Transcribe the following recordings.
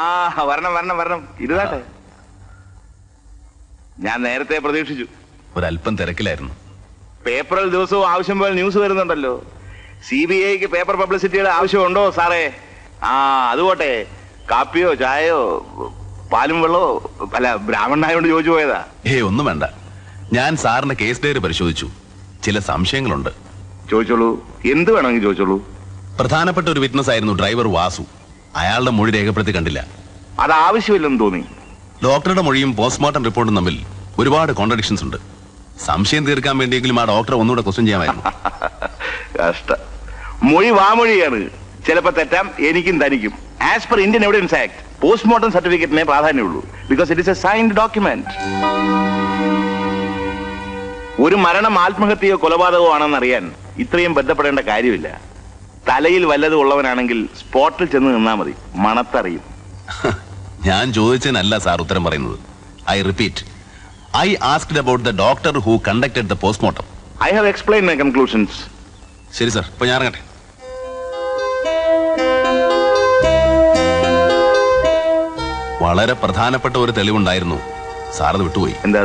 ആ വരണം വരണം വരണം ഇരുതാട്ടെ. ഞാൻ നേരത്തെ പ്രതീക്ഷിച്ചു. ഒരല്പം തിരക്കിലായിരുന്നു. പേപ്പറിൽ ദിവസവും ആവശ്യം പോലെ ന്യൂസ് വരുന്നുണ്ടല്ലോ. CBIക്ക് പേപ്പർ പബ്ലിസിറ്റിയുടെ ആവശ്യമുണ്ടോ സാറേ? ആ അതുപോട്ടെ, കാപ്പിയോ ചായയോ പാലും വെള്ളമോ അല്ല ബ്രാഹ്മണനായോണ്ട് ചോദിച്ചു പോയതാ. ഒന്നും വേണ്ട. ഞാൻ സാറിന്റെ കേസ് ഡയറി പരിശോധിച്ചു. ചില സംശയങ്ങളുണ്ട്. ചോദിച്ചോളൂ, എന്ത് വേണമെങ്കിൽ ചോദിച്ചോളൂ. പ്രധാനപ്പെട്ട ഒരു വിറ്റ്നസ് ആയിരുന്നു ഡ്രൈവർ വാസു. അയാളുടെ മൊഴി രേഖപ്പെടുത്തി കണ്ടില്ല. അത് ആവശ്യമില്ലെന്ന് തോന്നി. ഡോക്ടറുടെ മൊഴിയും പോസ്റ്റ്മോർട്ടം റിപ്പോർട്ടും തമ്മിൽ ഒരുപാട് കോൺട്രഡിക്ഷൻസ് ഉണ്ട്. സംശയം തീർക്കാൻ വേണ്ടിയെങ്കിലും ആ ഡോക്ടറെ ഒന്നുകൂടെ ക്വസ്റ്റ്യൻ ചെയ്യാമായിരുന്നു. കഷ്ട മൊഴി വാമൊഴിയാണ്. ചിലപ്പോ തെറ്റാം, എനിക്കും തനിക്കും. As per Indian evidence act postmortem സർട്ടിഫിക്കറ്റിനെ പ്രാധാന്യമുള്ളൂ. Because it is a signed document. ഒരു മരണം ആത്മഹത്യയോ കൊലപാതകമോ ആണെന്ന് അറിയാൻ ഇത്രയും ബന്ധപ്പെടേണ്ട കാര്യമില്ല. തലയിൽ വല്ലതും ഉള്ളവനാണെങ്കിൽ സ്പോട്ടിൽ ചെന്ന് നിന്നാ മതി, മണത്തറിയും. ഞാൻ ചോദിച്ചതിനല്ല സാർ ഉത്തരം പറയുന്നത്. I repeat, I asked about the doctor who conducted the postmortem. I have explain my conclusions. ശരി സാർ, ഇപ്പൊ ഞാൻ ഇറങ്ങട്ടെ. വളരെ പ്രധാനപ്പെട്ട ഒരു തെളിവുണ്ടായിരുന്നു. സാറത് വിട്ടുപോയി. എന്താ?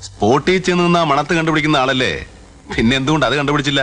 സ്പോട്ടിൽ ചെന്ന് നിന്നാ മണത്ത് കണ്ടുപിടിക്കുന്ന ആളല്ലേ, പിന്നെ എന്തുകൊണ്ട് അത് കണ്ടുപിടിച്ചില്ല?